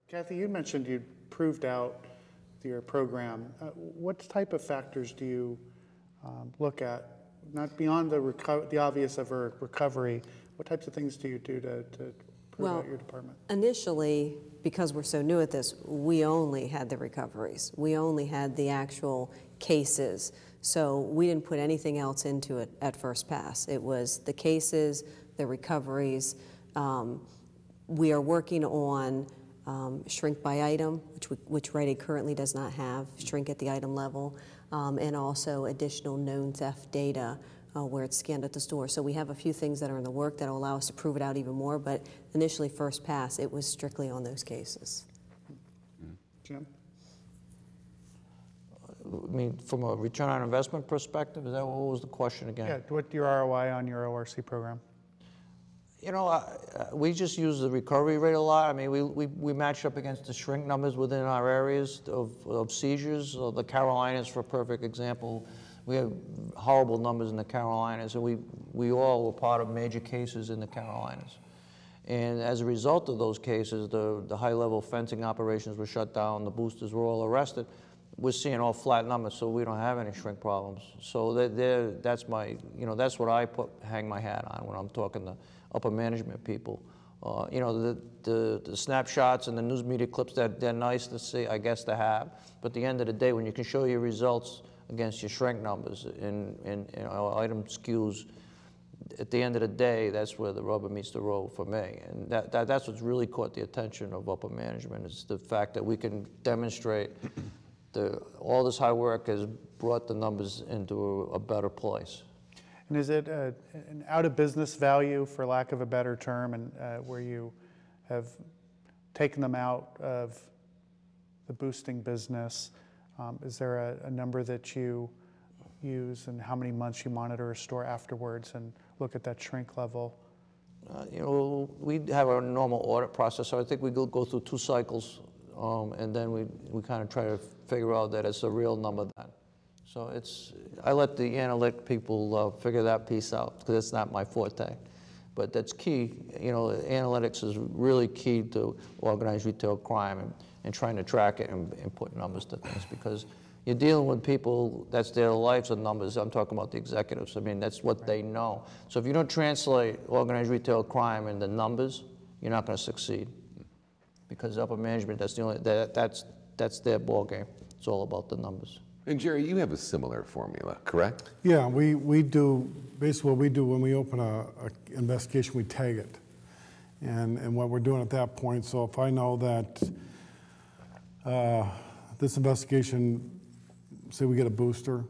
Kathy, you mentioned you proved out your program. What type of factors do you look at, not beyond the obvious of a recovery? What types of things do you do to prove out your department? Initially, because we're so new at this, we only had the recoveries. We only had the actual cases. So we didn't put anything else into it at first pass. It was the cases, the recoveries. We are working on shrink by item, which Rite Aid currently does not have, shrink at the item level, and also additional known theft data where it's scanned at the store. So we have a few things that are in the work that will allow us to prove it out even more, but initially, first pass, it was strictly on those cases. Jim? I mean, from a return on investment perspective, is that what was the question again? Yeah, what's your ROI on your ORC program? You know, we just use the recovery rate a lot. I mean, we match up against the shrink numbers within our areas of seizures. The Carolinas, for a perfect example, we have horrible numbers in the Carolinas, and we all were part of major cases in the Carolinas. And as a result of those cases, the high-level fencing operations were shut down, the boosters were all arrested. We're seeing all flat numbers, so we don't have any shrink problems. So that's my, that's what I hang my hat on when I'm talking to upper management people. The snapshots and the news media clips, they're nice to see, I guess, to have. But at the end of the day, when you can show your results against your shrink numbers and item SKUs, at the end of the day, that's where the rubber meets the road for me. And that's what's really caught the attention of upper management, is the fact that we can demonstrate all this hard work has brought the numbers into a better place. And is it an out-of-business value, for lack of a better term, and where you have taken them out of the boosting business? Is there a number that you use, and how many months you monitor a store afterwards and look at that shrink level? We have our normal audit process, so I think we go through 2 cycles, and then we kind of try to figure out that it's a real number then. So I let the analytic people figure that piece out, because it's not my forte. But that's key. Analytics is really key to organized retail crime and trying to track it and put numbers to things, because you're dealing with people, that's their lives and numbers. I'm talking about the executives. I mean, that's what they know. So if you don't translate organized retail crime into numbers, you're not going to succeed. Because upper management, that's their ball game. It's all about the numbers. And Jerry, you have a similar formula, correct? Yeah, we do, basically what we do when we open an investigation, we tag it. And what we're doing at that point, so if I know that this investigation, say we get a booster,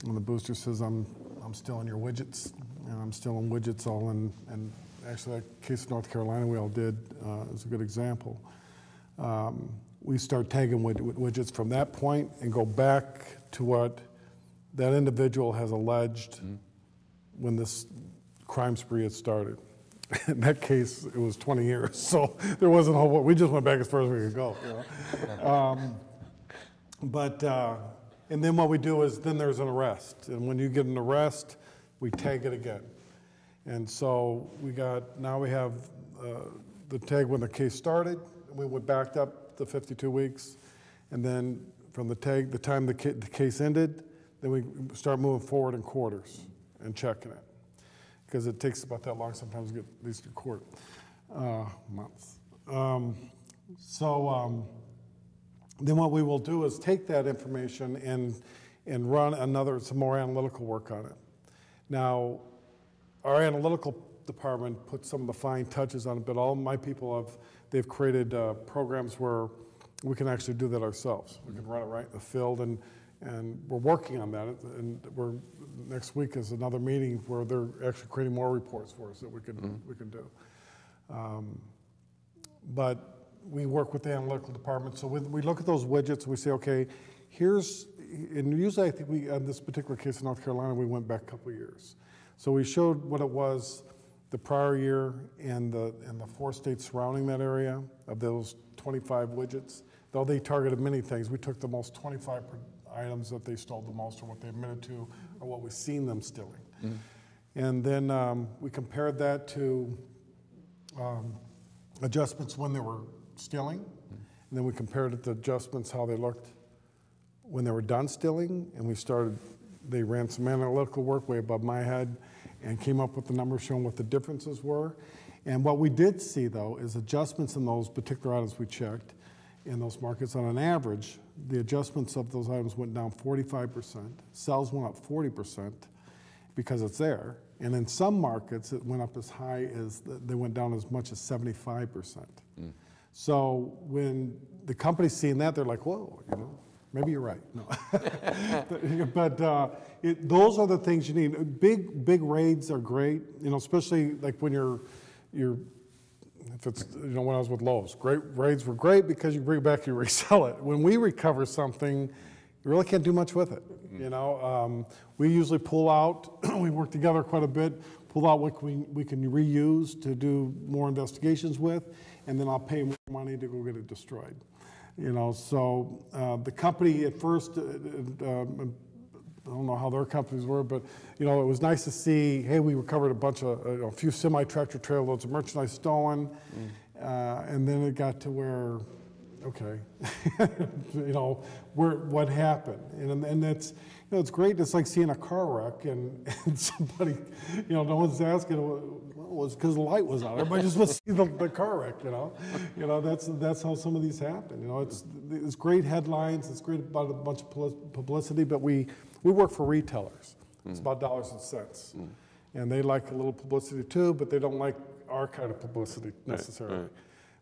and the booster says, I'm stealing your widgets, and I'm stealing widgets all in, and actually that case in North Carolina we all did is a good example. We start tagging widgets from that point and go back to what that individual has alleged when this crime spree had started. In that case, it was 20 years, so there wasn't a whole lot. We just went back as far as we could go. And then what we do is then there's an arrest. And when you get an arrest, we tag it again. And so now we have the tag when the case started. We went back up the 52 weeks, and then from the time the case ended, then we start moving forward in quarters and checking it, because it takes about that long sometimes to get these to court, months. Then what we will do is take that information and run some more analytical work on it. Now, our analytical department puts some of the fine touches on it, but all my people they've created programs where we can actually do that ourselves. We can run it right in the field, and we're working on that. And next week is another meeting where they're actually creating more reports for us that we can do. But we work with the analytical department. So we look at those widgets, we say, okay, and usually I think on this particular case in North Carolina, we went back a couple of years. So we showed what it was the prior year and the 4 states surrounding that area of those 25 widgets. Though they targeted many things, we took the most 25 items that they stole the most, or what they admitted to, or what we've seen them stealing. And then we compared that to adjustments when they were stealing, and then we compared it to adjustments, how they looked when they were done stealing, and they ran some analytical work way above my head and came up with the numbers showing what the differences were. And what we did see, though, is adjustments in those particular items we checked in those markets. On an average, the adjustments of those items went down 45%. Sales went up 40% because it's there. And in some markets, it went up as high as, they went down as much as 75%. So when the company's seeing that, they're like, whoa, maybe you're right. No. But those are the things you need. Big raids are great, especially like when if it's, when I was with Lowe's. Great raids were great because you bring it back, you resell it. When we recover something, you really can't do much with it. We usually pull out, we work together quite a bit, pull out what we can reuse to do more investigations with, and then I'll pay more money to go get it destroyed. So the company at first, I don't know how their companies were, but it was nice to see, hey, we recovered a few semi-tractor trailer loads of merchandise stolen, and then it got to where, okay, what happened? And that's, it's great. It's like seeing a car wreck and somebody, no one's asking, well, it was because the light was out. Everybody just wants to see the car wreck, that's how some of these happen. It's great headlines. It's great about a bunch of publicity, but we work for retailers. It's about dollars and cents. And they like a little publicity too, but they don't like our kind of publicity necessarily. Right.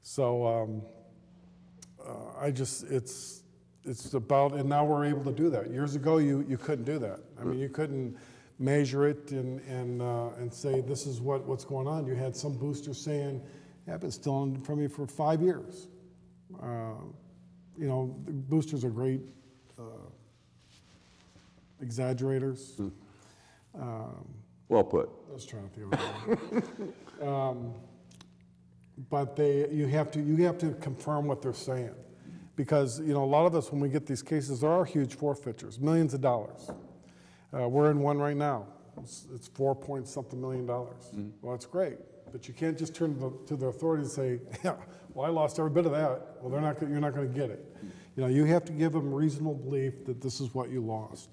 So it's about, and now we're able to do that. Years ago, you couldn't do that. I mean, you couldn't measure it and say this is what's going on. You had some boosters saying, yeah, I've been stealing from you for 5 years. The boosters are great exaggerators. Well put. I was trying to think of it. But you have to confirm what they're saying, because a lot of us, when we get these cases, there are huge forfeitures, millions of dollars. We're in one right now. It's $4-point-something million. Well, it's great, but you can't just turn to the authorities and say, yeah, well, I lost every bit of that. Well, you're not going to get it. You have to give them reasonable belief that this is what you lost.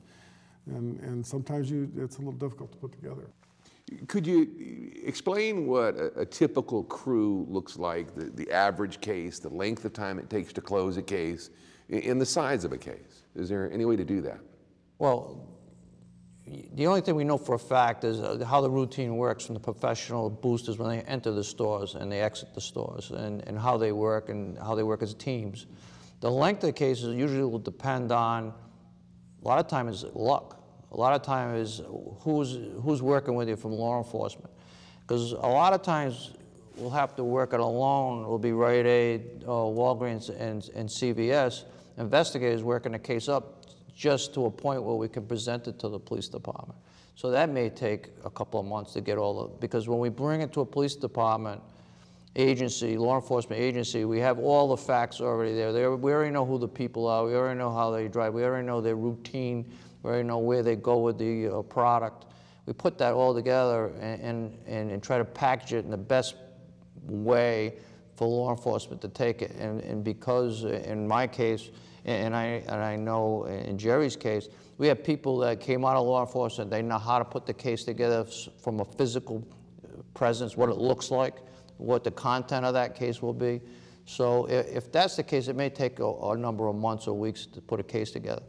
And sometimes it's a little difficult to put together. Could you explain what a typical crew looks like, the average case, the length of time it takes to close a case, and the size of a case? Is there any way to do that? Well, the only thing we know for a fact is how the routine works from the professional boosters when they enter the stores and they exit the stores, and how they work as teams. The length of the cases usually will depend on, a lot of times, luck. A lot of times is who's working with you from law enforcement. Because a lot of times we'll have to work it alone. We'll be Rite Aid, Walgreens, and CVS. Investigators working the case up just to a point where we can present it to the police department. So that may take a couple of months to get all of, because when we bring it to a police department, agency, law enforcement agency, we have all the facts already there. We already know who the people are. We already know how they drive. We already know their routine. We already know where they go with the product. We put that all together and try to package it in the best way for law enforcement to take it. And because in my case, and I know in Jerry's case, we have people that came out of law enforcement. They know how to put the case together from a physical presence, what it looks like, what the content of that case will be. So if that's the case, it may take a number of months or weeks to put a case together.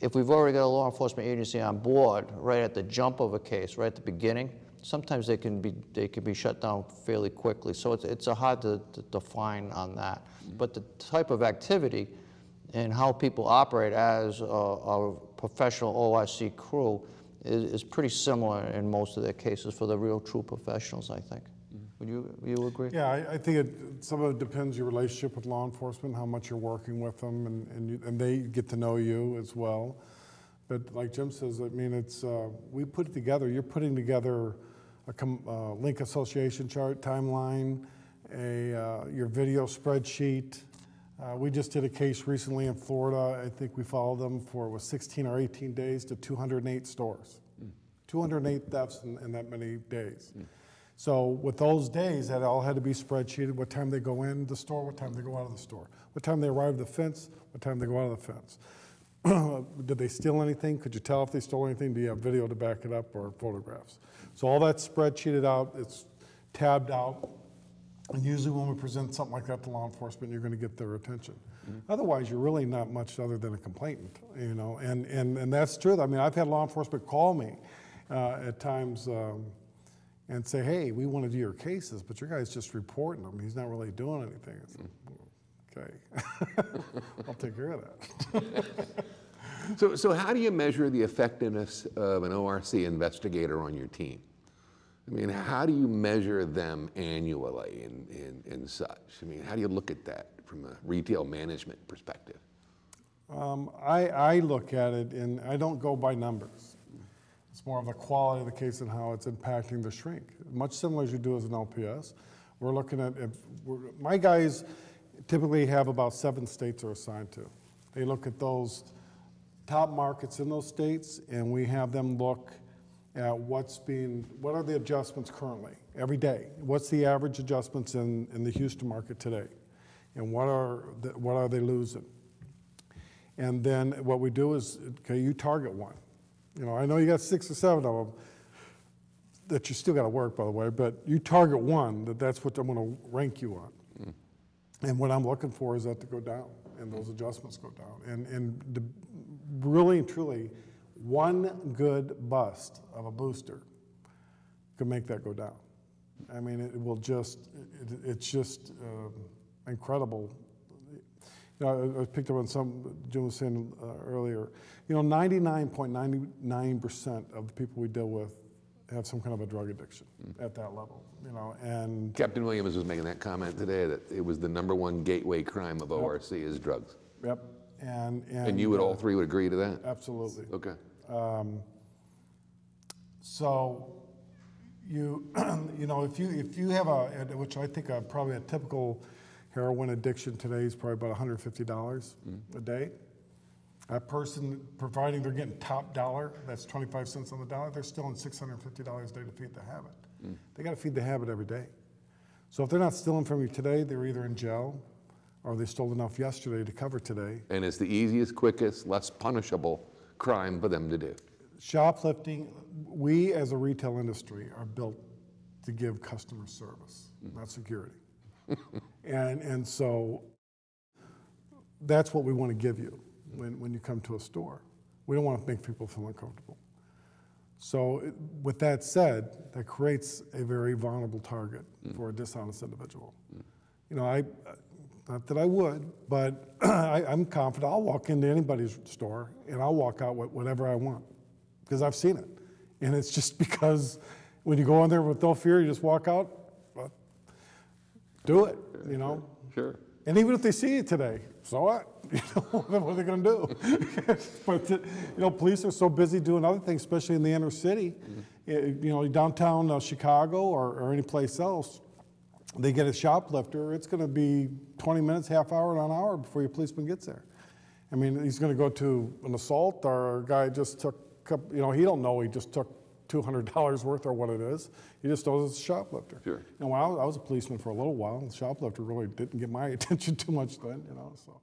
If we've already got a law enforcement agency on board right at the jump of a case, right at the beginning, sometimes they can be shut down fairly quickly. So it's hard to define on that. But the type of activity and how people operate as a professional ORC crew is pretty similar in most of their cases for the real true professionals, I think. Would you agree? Yeah, I think some of it depends your relationship with law enforcement, how much you're working with them, and they get to know you as well. But like Jim says, I mean, we put it together. You're putting together a link association chart, timeline, your video spreadsheet. We just did a case recently in Florida. I think we followed them for 16 or 18 days to 208 stores. 208 thefts in that many days. So with those days, that all had to be spreadsheeted, what time they go in the store, what time they go out of the store, what time they arrive at the fence, what time they go out of the fence. Did they steal anything? Could you tell if they stole anything? Do you have video to back it up or photographs? So all that's spreadsheeted out, it's tabbed out, and usually when we present something like that to law enforcement, you're going to get their attention. Otherwise, you're really not much other than a complainant, you know, and that's true. I mean, I've had law enforcement call me at times and say, hey, we want to do your cases, but your guy's just reporting them. He's not really doing anything. I said, okay, I'll take care of So, that. so how do you measure the effectiveness of an ORC investigator on your team? I mean, how do you measure them annually and such? I mean, how do you look at that from a retail management perspective? I look at it, and I don't go by numbers. It's more of the quality of the case and how it's impacting the shrink. Much similar as you do as an LPS. We're looking at, my guys typically have about 7 states are assigned to. They look at those top markets in those states, and we have them look at what are the adjustments currently, every day? What's the average adjustments in the Houston market today? And what are they losing? And then what we do is, okay, you target one. You know, I know you got 6 or 7 of them that you still got to work, by the way, but you target one, that's what I'm going to rank you on. And what I'm looking for is that to go down, and those adjustments go down. And really and truly, one good bust of a booster could make that go down. I mean, it will just, it's just incredible. You know, I picked up on some, Jim was saying earlier, you know, 99.99% of the people we deal with have some kind of a drug addiction at that level, you know, and... Captain Williams was making that comment today that it was the #1 gateway crime of ORC is drugs. Yep. And you would all three would agree to that? Absolutely. Okay. So you know, if you have which I think probably a typical heroin addiction today is probably about $150 a day. That person, providing they're getting top dollar, that's 25 cents on the dollar, they're still in $650 a day to feed the habit. They got to feed the habit every day. So if they're not stealing from you today, they're either in jail or they stole enough yesterday to cover today. And it's the easiest, quickest, less punishable crime for them to do. Shoplifting, we as a retail industry are built to give customer service, not security. And so that's what we want to give you when you come to a store. We don't want to make people feel uncomfortable. So with that said, that creates a very vulnerable target for a dishonest individual. You know, not that I would, but I'm confident I'll walk into anybody's store and I'll walk out with whatever I want because I've seen it. And it's just because when you go in there with no fear, you just walk out, do it, you know? Sure. And even if they see you today, so what? You know, what are they going to do? But you know, police are so busy doing other things, especially in the inner city. You know, downtown Chicago or any place else, they get a shoplifter. It's going to be 20 minutes, half hour, to an hour before your policeman gets there. I mean, he's going to go to an assault, or a guy just took, you know, he don't know he just took $200 worth or what it is. He just knows it's a shoplifter. Sure. And when I was a policeman for a little while, the shoplifter really didn't get my attention too much then, you know, so.